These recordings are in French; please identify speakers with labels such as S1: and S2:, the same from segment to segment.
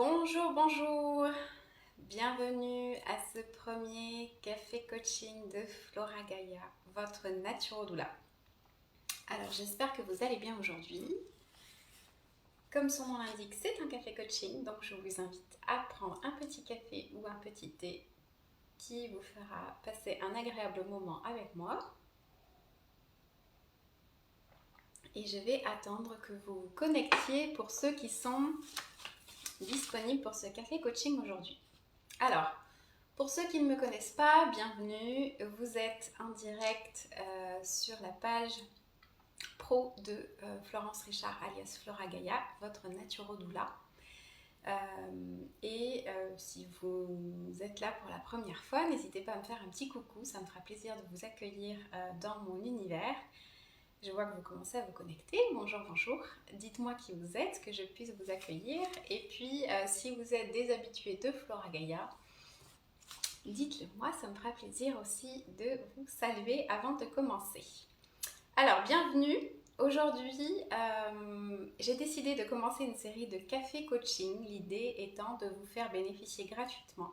S1: Bonjour, bonjour, bienvenue à ce premier café coaching de Flora Gaia, votre naturodoula. Alors j'espère que vous allez bien aujourd'hui. Comme son nom l'indique, c'est un café coaching, donc je vous invite à prendre un petit café ou un petit thé qui vous fera passer un agréable moment avec moi. Et je vais attendre que vous vous connectiez pour ceux qui sont disponibles pour ce café coaching aujourd'hui. Alors, pour ceux qui ne me connaissent pas, bienvenue. Vous êtes en direct sur la page pro de Florence Richard alias Flora Gaia, votre naturodoula. Si vous êtes là pour la première fois, n'hésitez pas à me faire un petit coucou, ça me fera plaisir de vous accueillir dans mon univers. Je vois que vous commencez à vous connecter. Bonjour, bonjour. Dites-moi qui vous êtes, que je puisse vous accueillir. Et puis, si vous êtes des habitués de Flora Gaia, dites-le moi, ça me fera plaisir aussi de vous saluer avant de commencer. Alors, bienvenue. Aujourd'hui, j'ai décidé de commencer une série de café coaching, l'idée étant de vous faire bénéficier gratuitement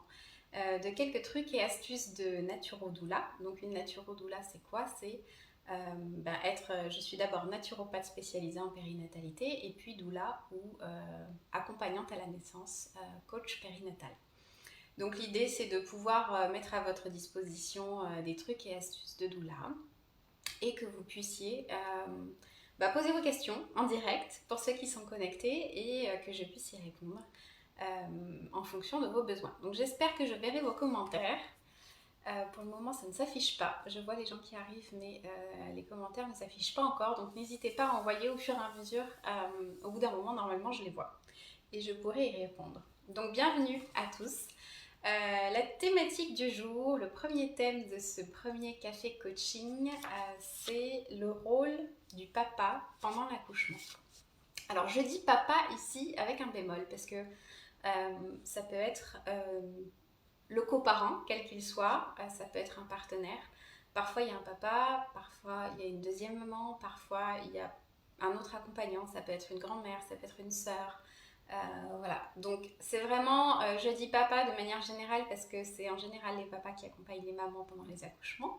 S1: de quelques trucs et astuces de naturodoula. Donc une naturodoula, c'est quoi? C'est je suis d'abord naturopathe spécialisée en périnatalité et puis doula ou accompagnante à la naissance, coach périnatal. Donc l'idée c'est de pouvoir mettre à votre disposition des trucs et astuces de doula et que vous puissiez poser vos questions en direct pour ceux qui sont connectés et que je puisse y répondre en fonction de vos besoins. Donc j'espère que je verrai vos commentaires. Pour le moment, ça ne s'affiche pas. Je vois les gens qui arrivent, mais les commentaires ne s'affichent pas encore. Donc, n'hésitez pas à envoyer au fur et à mesure. Au bout d'un moment, normalement, je les vois. Et je pourrai y répondre. Donc, bienvenue à tous. La thématique du jour, le premier thème de ce premier café coaching, c'est le rôle du papa pendant l'accouchement. Alors, je dis papa ici avec un bémol parce que ça peut être... le coparent, quel qu'il soit, ça peut être un partenaire. Parfois, il y a un papa, parfois, il y a une deuxième maman, parfois, il y a un autre accompagnant, ça peut être une grand-mère, ça peut être une sœur. Voilà, donc c'est vraiment, je dis papa de manière générale parce que c'est en général les papas qui accompagnent les mamans pendant les accouchements,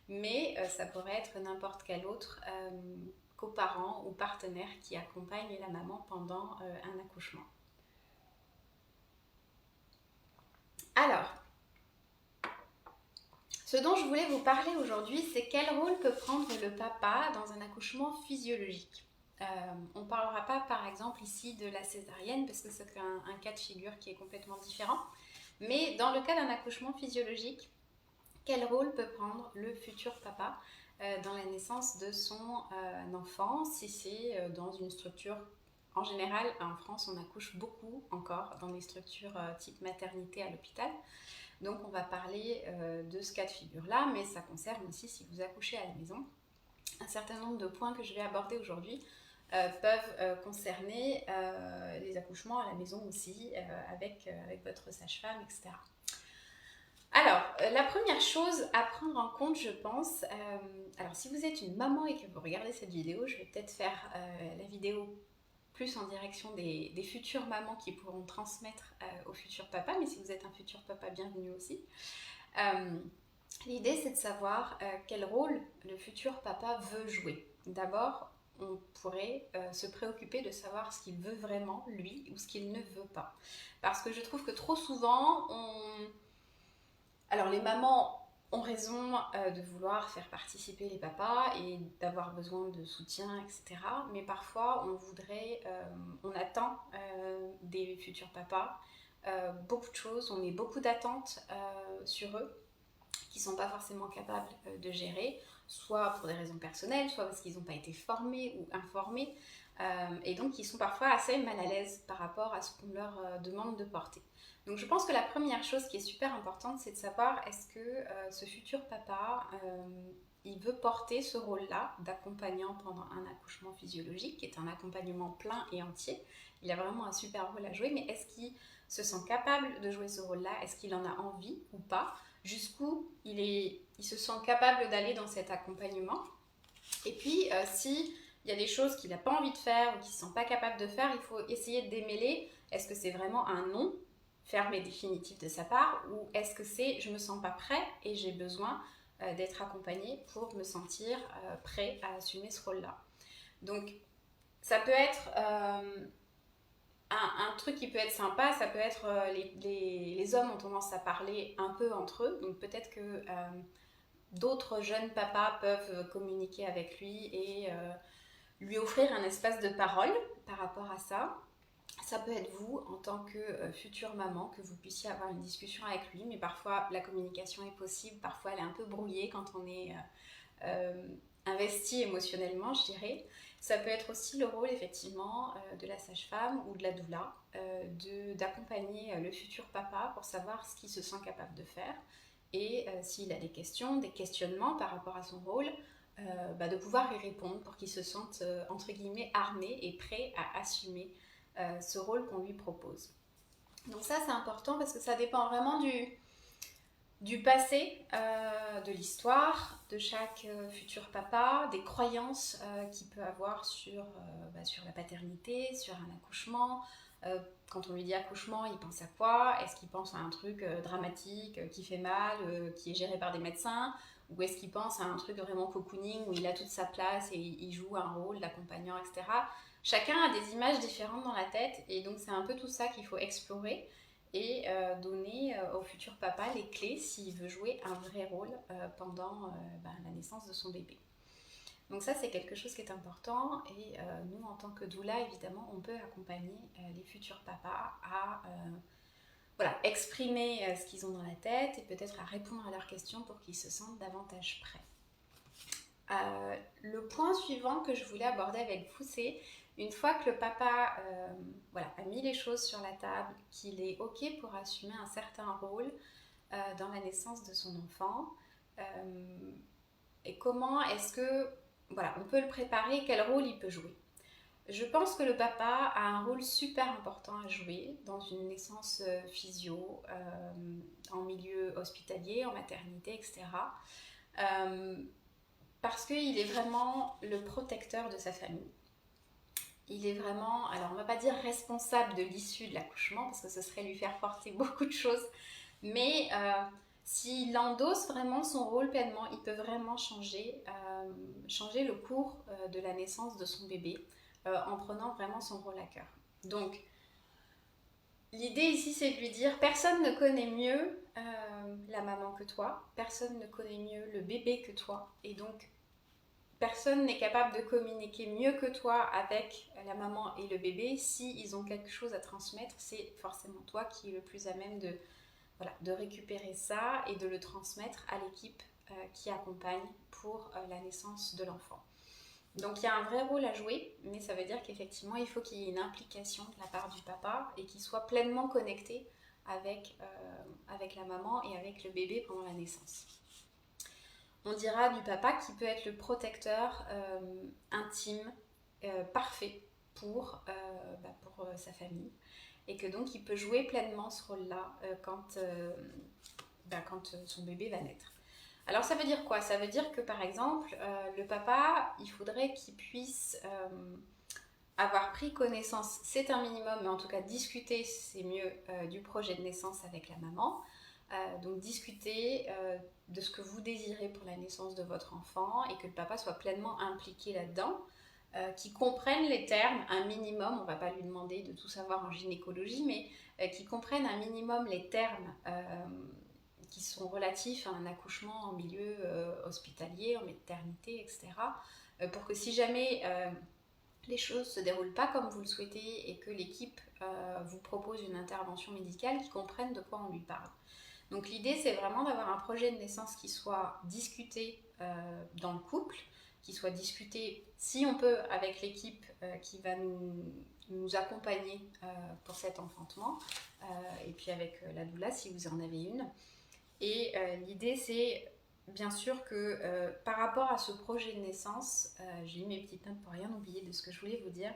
S1: mais ça pourrait être n'importe quel autre coparent ou partenaire qui accompagne la maman pendant un accouchement. Alors, ce dont je voulais vous parler aujourd'hui, c'est quel rôle peut prendre le papa dans un accouchement physiologique. On ne parlera pas par exemple ici de la césarienne parce que c'est un cas de figure qui est complètement différent. Mais dans le cas d'un accouchement physiologique, quel rôle peut prendre le futur papa dans la naissance de son enfant si c'est dans une structure. En général, en France, on accouche beaucoup encore dans des structures type maternité à l'hôpital. Donc on va parler de ce cas de figure-là, mais ça concerne aussi si vous accouchez à la maison. Un certain nombre de points que je vais aborder aujourd'hui peuvent concerner les accouchements à la maison aussi, avec votre sage-femme, etc. Alors, la première chose à prendre en compte, je pense, alors si vous êtes une maman et que vous regardez cette vidéo, je vais peut-être faire la vidéo plus en direction des futures mamans qui pourront transmettre au futur papa, mais si vous êtes un futur papa, bienvenue aussi. L'idée, c'est de savoir quel rôle le futur papa veut jouer. D'abord, on pourrait se préoccuper de savoir ce qu'il veut vraiment, lui, ou ce qu'il ne veut pas. Parce que je trouve que trop souvent, alors les mamans ont raison de vouloir faire participer les papas et d'avoir besoin de soutien, etc. Mais parfois, on attend des futurs papas beaucoup de choses, on met beaucoup d'attentes sur eux qui ne sont pas forcément capables de gérer, soit pour des raisons personnelles, soit parce qu'ils n'ont pas été formés ou informés, et donc ils sont parfois assez mal à l'aise par rapport à ce qu'on leur demande de porter. Donc je pense que la première chose qui est super importante, c'est de savoir est-ce que ce futur papa, il veut porter ce rôle-là d'accompagnant pendant un accouchement physiologique, qui est un accompagnement plein et entier. Il a vraiment un super rôle à jouer, mais est-ce qu'il se sent capable de jouer ce rôle-là? Est-ce qu'il en a envie ou pas? Jusqu'où il se sent capable d'aller dans cet accompagnement? Et puis, si il y a des choses qu'il n'a pas envie de faire ou qu'il ne se sent pas capable de faire, il faut essayer de démêler, est-ce que c'est vraiment un non ferme et définitif de sa part, ou est-ce que c'est je me sens pas prêt et j'ai besoin d'être accompagnée pour me sentir prêt à assumer ce rôle-là. Donc ça peut être un truc qui peut être sympa, ça peut être les hommes ont tendance à parler un peu entre eux, donc peut-être que d'autres jeunes papas peuvent communiquer avec lui et lui offrir un espace de parole par rapport à ça. Ça peut être vous, en tant que future maman, que vous puissiez avoir une discussion avec lui, mais parfois la communication est possible, parfois elle est un peu brouillée quand on est investi émotionnellement, je dirais. Ça peut être aussi le rôle, effectivement, de la sage-femme ou de la doula, d'accompagner le futur papa pour savoir ce qu'il se sent capable de faire et s'il a des questions, des questionnements par rapport à son rôle, de pouvoir y répondre pour qu'il se sente, entre guillemets, armé et prêt à assumer ce rôle qu'on lui propose. Donc ça, c'est important parce que ça dépend vraiment du passé, de l'histoire de chaque futur papa, des croyances qu'il peut avoir sur la paternité, sur un accouchement. Quand on lui dit accouchement, il pense à quoi? Est-ce qu'il pense à un truc dramatique, qui fait mal, qui est géré par des médecins? Ou est-ce qu'il pense à un truc vraiment cocooning où il a toute sa place et il joue un rôle d'accompagnant, etc. Chacun a des images différentes dans la tête et donc c'est un peu tout ça qu'il faut explorer et donner au futur papa les clés s'il veut jouer un vrai rôle pendant la naissance de son bébé. Donc ça, c'est quelque chose qui est important et nous, en tant que doula, évidemment, on peut accompagner les futurs papas à exprimer ce qu'ils ont dans la tête et peut-être à répondre à leurs questions pour qu'ils se sentent davantage prêts. Le point suivant que je voulais aborder avec vous, c'est une fois que le papa a mis les choses sur la table, qu'il est OK pour assumer un certain rôle dans la naissance de son enfant, et comment est-ce que on peut le préparer, quel rôle il peut jouer. Je pense que le papa a un rôle super important à jouer dans une naissance physio, en milieu hospitalier, en maternité, etc. Parce qu'il est vraiment le protecteur de sa famille. Il est vraiment, alors on ne va pas dire responsable de l'issue de l'accouchement, parce que ce serait lui faire porter beaucoup de choses, mais s'il endosse vraiment son rôle pleinement, il peut vraiment changer le cours de la naissance de son bébé en prenant vraiment son rôle à cœur. Donc, l'idée ici, c'est de lui dire, personne ne connaît mieux la maman que toi, personne ne connaît mieux le bébé que toi, et donc personne n'est capable de communiquer mieux que toi avec la maman et le bébé. S'ils ont quelque chose à transmettre, c'est forcément toi qui es le plus à même de récupérer ça et de le transmettre à l'équipe qui accompagne pour la naissance de l'enfant. Donc il y a un vrai rôle à jouer, mais ça veut dire qu'effectivement il faut qu'il y ait une implication de la part du papa et qu'il soit pleinement connecté avec la maman et avec le bébé pendant la naissance. On dira du papa qui peut être le protecteur intime, parfait pour sa famille, et que donc il peut jouer pleinement ce rôle-là quand son bébé va naître. Alors ça veut dire quoi? Ça veut dire que par exemple, le papa, il faudrait qu'il puisse avoir pris connaissance, c'est un minimum, mais en tout cas discuter, c'est mieux, du projet de naissance avec la maman. Donc discuter de ce que vous désirez pour la naissance de votre enfant et que le papa soit pleinement impliqué là-dedans, qu'il comprenne les termes, un minimum, on ne va pas lui demander de tout savoir en gynécologie, mais qu'il comprenne un minimum les termes qui sont relatifs à un accouchement en milieu hospitalier, en maternité, etc. Pour que si jamais les choses ne se déroulent pas comme vous le souhaitez et que l'équipe vous propose une intervention médicale, qu'ils comprennent de quoi on lui parle. Donc l'idée, c'est vraiment d'avoir un projet de naissance qui soit discuté dans le couple, qui soit discuté, si on peut, avec l'équipe qui va nous accompagner pour cet enfantement, et puis avec la doula, si vous en avez une. Et l'idée, c'est bien sûr que par rapport à ce projet de naissance, j'ai eu mes petites notes pour rien oublier de ce que je voulais vous dire.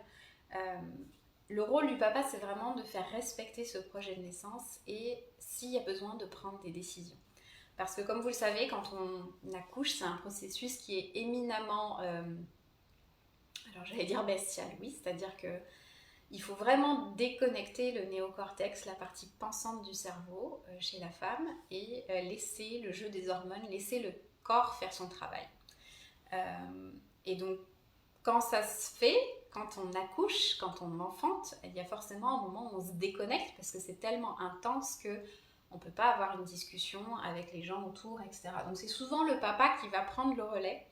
S1: Le rôle du papa, c'est vraiment de faire respecter ce projet de naissance et s'il y a besoin de prendre des décisions. Parce que comme vous le savez, quand on accouche, c'est un processus qui est éminemment Alors j'allais dire bestial, oui, c'est-à-dire que il faut vraiment déconnecter le néocortex, la partie pensante du cerveau chez la femme, et laisser le jeu des hormones, laisser le corps faire son travail. Et donc, quand ça se fait, quand on accouche, quand on enfante, il y a forcément un moment où on se déconnecte parce que c'est tellement intense que on ne peut pas avoir une discussion avec les gens autour, etc. Donc c'est souvent le papa qui va prendre le relais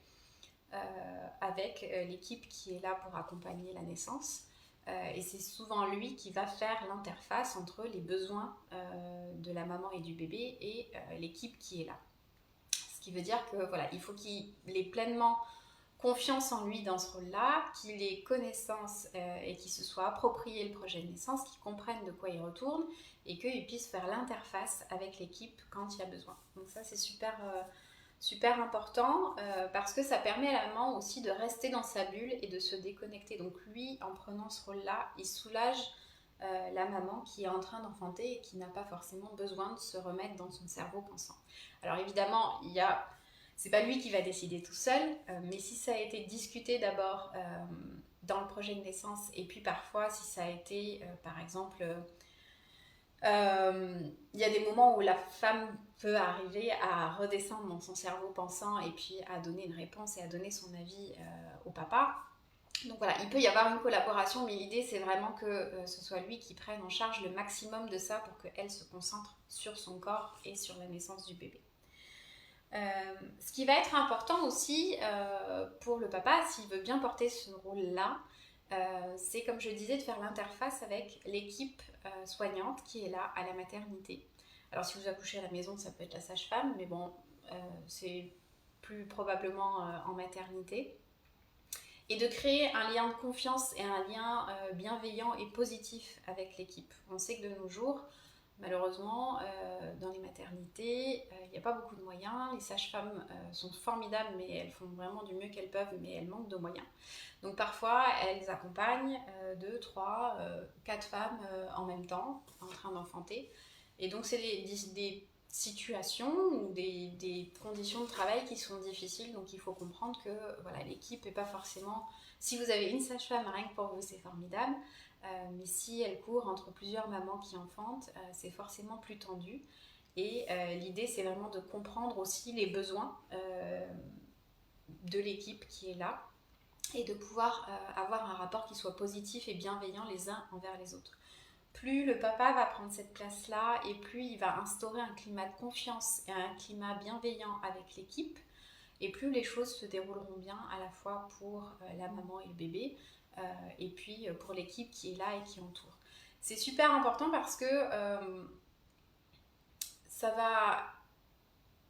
S1: avec l'équipe qui est là pour accompagner la naissance. Et c'est souvent lui qui va faire l'interface entre les besoins de la maman et du bébé et l'équipe qui est là. Ce qui veut dire que voilà, il faut qu'il ait pleinement confiance en lui dans ce rôle-là, qu'il ait connaissance et qu'il se soit approprié le projet de naissance, qu'il comprenne de quoi il retourne et qu'il puisse faire l'interface avec l'équipe quand il y a besoin. Donc ça, c'est super important parce que ça permet à la maman aussi de rester dans sa bulle et de se déconnecter. Donc lui, en prenant ce rôle-là, il soulage la maman qui est en train d'enfanter et qui n'a pas forcément besoin de se remettre dans son cerveau pensant. Alors évidemment, c'est pas lui qui va décider tout seul, mais si ça a été discuté d'abord dans le projet de naissance et puis parfois si ça a été par exemple il y a des moments où la femme peut arriver à redescendre dans son cerveau pensant et puis à donner une réponse et à donner son avis au papa. Donc voilà, il peut y avoir une collaboration, mais l'idée c'est vraiment que ce soit lui qui prenne en charge le maximum de ça pour qu'elle se concentre sur son corps et sur la naissance du bébé. Ce qui va être important aussi pour le papa, s'il veut bien porter ce rôle-là, c'est comme je disais de faire l'interface avec l'équipe soignante qui est là à la maternité. Alors si vous accouchez à la maison, ça peut être la sage-femme, mais bon, c'est plus probablement en maternité. Et de créer un lien de confiance et un lien bienveillant et positif avec l'équipe. On sait que de nos jours, malheureusement, dans les maternités, il n'y a pas beaucoup de moyens. Les sages-femmes sont formidables, mais elles font vraiment du mieux qu'elles peuvent, mais elles manquent de moyens. Donc parfois, elles accompagnent 2, 3, 4 femmes en même temps, en train d'enfanter. Et donc c'est des situations ou des conditions de travail qui sont difficiles, donc il faut comprendre que voilà, l'équipe n'est pas forcément... Si vous avez une sage-femme, rien que pour vous, c'est formidable, mais si elle court entre plusieurs mamans qui enfantent, c'est forcément plus tendu. Et l'idée, c'est vraiment de comprendre aussi les besoins de l'équipe qui est là et de pouvoir avoir un rapport qui soit positif et bienveillant les uns envers les autres. Plus le papa va prendre cette place-là et plus il va instaurer un climat de confiance et un climat bienveillant avec l'équipe, et plus les choses se dérouleront bien à la fois pour la maman et le bébé, et puis pour l'équipe qui est là et qui entoure. C'est super important parce que ça va...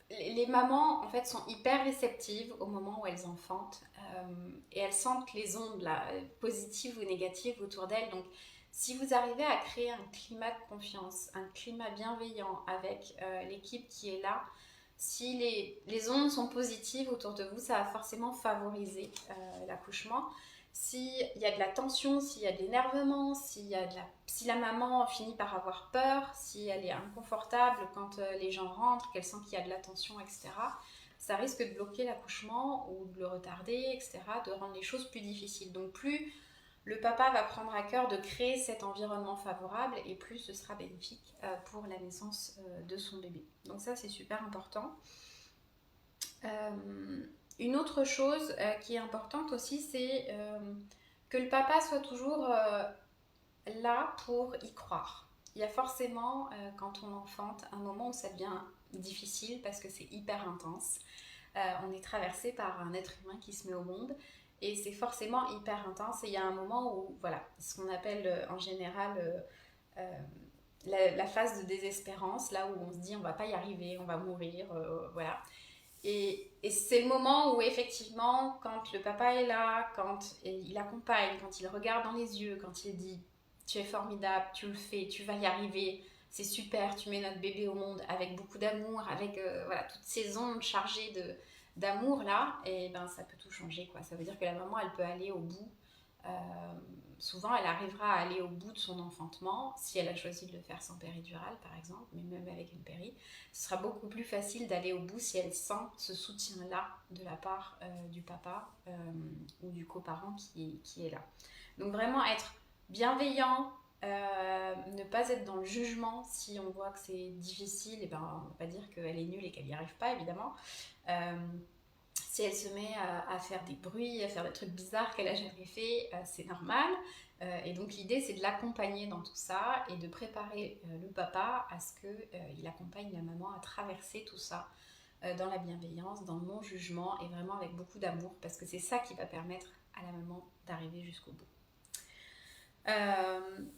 S1: Les mamans en fait sont hyper réceptives au moment où elles enfantent et elles sentent les ondes là, positives ou négatives autour d'elles. Donc si vous arrivez à créer un climat de confiance, un climat bienveillant avec l'équipe qui est là, si les ondes sont positives autour de vous, ça va forcément favoriser l'accouchement. S'il y a de la tension, s'il y a de l'énervement, si la maman finit par avoir peur, si elle est inconfortable quand les gens rentrent, qu'elle sent qu'il y a de la tension, etc., ça risque de bloquer l'accouchement ou de le retarder, etc., de rendre les choses plus difficiles. Donc plus le papa va prendre à cœur de créer cet environnement favorable et plus ce sera bénéfique pour la naissance de son bébé. Donc ça, c'est super important. Une autre chose qui est importante aussi, c'est que le papa soit toujours là pour y croire. Il y a forcément, quand on enfante, un moment où ça devient difficile parce que c'est hyper intense. On est traversé par un être humain qui se met au monde et c'est forcément hyper intense. Et il y a un moment où, voilà, ce qu'on appelle en général la phase de désespérance, là où on se dit on va pas y arriver, on va mourir, voilà. Et c'est le moment où effectivement, quand le papa est là, quand il accompagne, quand il regarde dans les yeux, quand il dit tu es formidable, tu le fais, tu vas y arriver, c'est super, tu mets notre bébé au monde avec beaucoup d'amour, avec voilà, toutes ces ondes chargées d'amour là, et ben ça peut tout changer quoi. Ça veut dire que la maman elle peut aller au bout souvent elle arrivera à aller au bout de son enfantement si elle a choisi de le faire sans péridurale par exemple, mais même avec une péri, ce sera beaucoup plus facile d'aller au bout si elle sent ce soutien-là de la part du papa ou du coparent qui est là. Donc vraiment être bienveillant, ne pas être dans le jugement si on voit que c'est difficile, et ben on va pas dire qu'elle est nulle et qu'elle n'y arrive pas évidemment. Si elle se met à faire des bruits, à faire des trucs bizarres qu'elle a jamais fait, c'est normal. Et donc l'idée c'est de l'accompagner dans tout ça et de préparer le papa à ce qu'il accompagne la maman à traverser tout ça dans la bienveillance, dans le non-jugement et vraiment avec beaucoup d'amour parce que c'est ça qui va permettre à la maman d'arriver jusqu'au bout.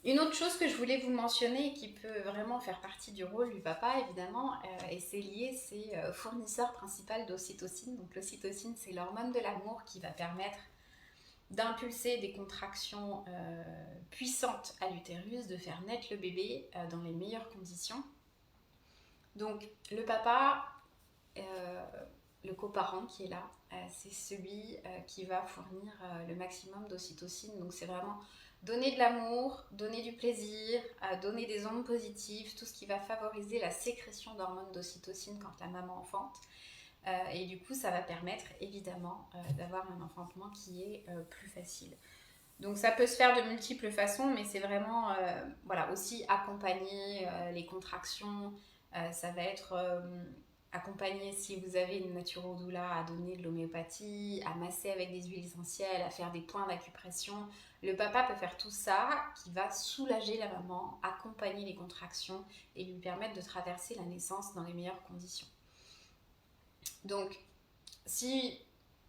S1: Une autre chose que je voulais vous mentionner et qui peut vraiment faire partie du rôle du papa évidemment, et c'est lié, c'est fournisseur principal d'ocytocine. Donc l'ocytocine c'est l'hormone de l'amour qui va permettre d'impulser des contractions puissantes à l'utérus, de faire naître le bébé dans les meilleures conditions. Donc le papa, le coparent qui est là, c'est celui qui va fournir le maximum d'ocytocine. Donc c'est vraiment donner de l'amour, donner du plaisir, donner des ondes positives, tout ce qui va favoriser la sécrétion d'hormones d'ocytocine quand la maman enfante. Et du coup, ça va permettre évidemment d'avoir un enfantement qui est plus facile. Donc ça peut se faire de multiples façons, mais c'est vraiment voilà, aussi accompagner les contractions. Ça va être accompagner si vous avez une naturo-doula à donner de l'homéopathie, à masser avec des huiles essentielles, à faire des points d'acupression. Le papa peut faire tout ça qui va soulager la maman, accompagner les contractions et lui permettre de traverser la naissance dans les meilleures conditions. Donc, si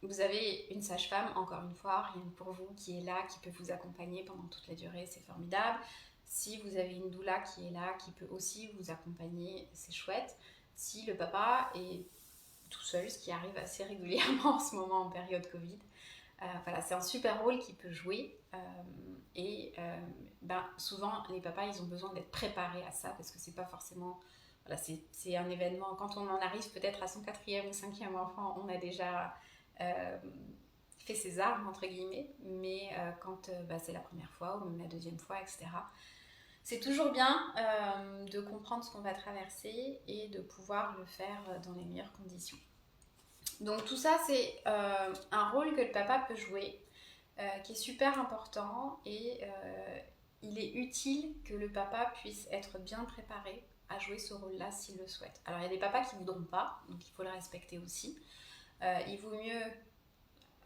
S1: vous avez une sage-femme, encore une fois, rien que pour vous, qui est là, qui peut vous accompagner pendant toute la durée, c'est formidable. Si vous avez une doula qui est là, qui peut aussi vous accompagner, c'est chouette. Si le papa est tout seul, ce qui arrive assez régulièrement en ce moment en période Covid, voilà, c'est un super rôle qu'il peut jouer. Souvent, les papas, ils ont besoin d'être préparés à ça parce que c'est pas forcément... Voilà, c'est un événement, quand on en arrive peut-être à son 4e ou 5e enfant, on a déjà fait ses armes, entre guillemets, mais quand c'est la première fois ou même la deuxième fois, etc., c'est toujours bien de comprendre ce qu'on va traverser et de pouvoir le faire dans les meilleures conditions. Donc tout ça, c'est un rôle que le papa peut jouer, qui est super important et il est utile que le papa puisse être bien préparé à jouer ce rôle-là s'il le souhaite. Alors il y a des papas qui ne voudront pas, donc il faut le respecter aussi. Il vaut mieux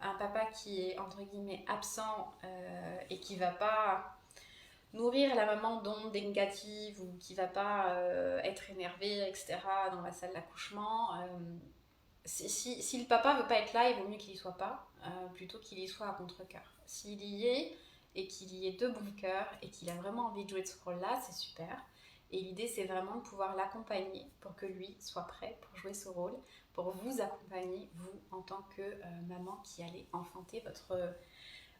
S1: un papa qui est entre guillemets absent et qui ne va pas nourrir la maman d'ondes négatives ou qui ne va pas être énervé, etc. dans la salle d'accouchement. Si le papa veut pas être là, il vaut mieux qu'il y soit pas, plutôt qu'il y soit à contre-cœur. S'il y est et qu'il y ait de bon cœur et qu'il a vraiment envie de jouer de ce rôle-là, c'est super. Et l'idée, c'est vraiment de pouvoir l'accompagner pour que lui soit prêt pour jouer ce rôle, pour vous accompagner, vous, en tant que maman qui allez enfanter votre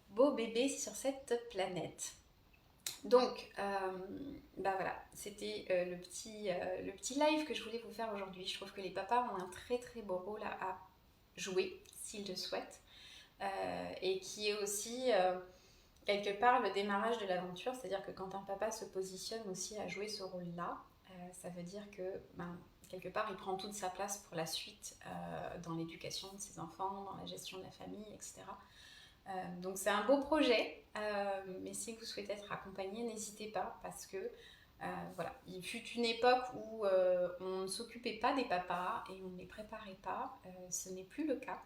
S1: beau bébé sur cette planète. Donc, voilà, c'était le petit live que je voulais vous faire aujourd'hui. Je trouve que les papas ont un très très beau rôle à jouer, s'ils le souhaitent, et qui est aussi quelque part le démarrage de l'aventure, c'est-à-dire que quand un papa se positionne aussi à jouer ce rôle-là, ça veut dire que quelque part il prend toute sa place pour la suite dans l'éducation de ses enfants, dans la gestion de la famille, etc. Donc c'est un beau projet, mais si vous souhaitez être accompagné, n'hésitez pas parce que voilà, il fut une époque où on ne s'occupait pas des papas et on ne les préparait pas, ce n'est plus le cas.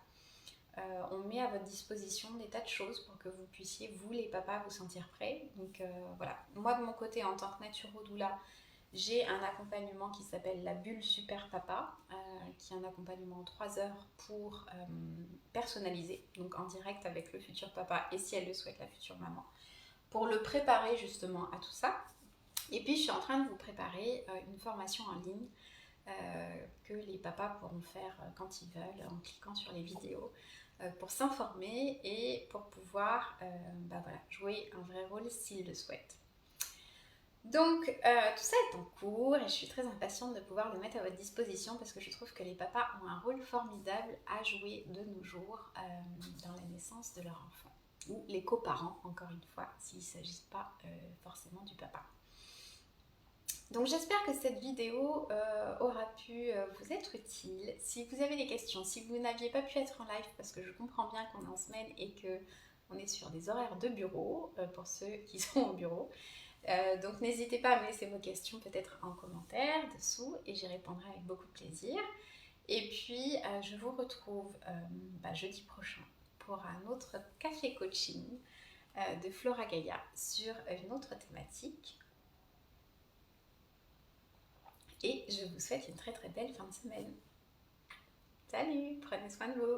S1: On met à votre disposition des tas de choses pour que vous puissiez, vous les papas, vous sentir prêts. Donc voilà, moi de mon côté en tant que naturo-doula, j'ai un accompagnement qui s'appelle la bulle super papa, qui est un accompagnement en 3 heures pour personnaliser, donc en direct avec le futur papa et si elle le souhaite la future maman, pour le préparer justement à tout ça. Et puis je suis en train de vous préparer une formation en ligne que les papas pourront faire quand ils veulent en cliquant sur les vidéos pour s'informer et pour pouvoir jouer un vrai rôle s'ils le souhaitent. Donc tout ça est en cours et je suis très impatiente de pouvoir le mettre à votre disposition parce que je trouve que les papas ont un rôle formidable à jouer de nos jours dans la naissance de leur enfant. ou les coparents, encore une fois, s'il ne s'agit pas forcément du papa. Donc j'espère que cette vidéo aura pu vous être utile. Si vous avez des questions, si vous n'aviez pas pu être en live, parce que je comprends bien qu'on est en semaine et qu'on est sur des horaires de bureau, pour ceux qui sont au bureau, donc n'hésitez pas à me laisser vos questions peut-être en commentaire dessous et j'y répondrai avec beaucoup de plaisir. Et puis je vous retrouve jeudi prochain pour un autre café coaching de Flora Gaia sur une autre thématique. Et je vous souhaite une très très belle fin de semaine. Salut, prenez soin de vous.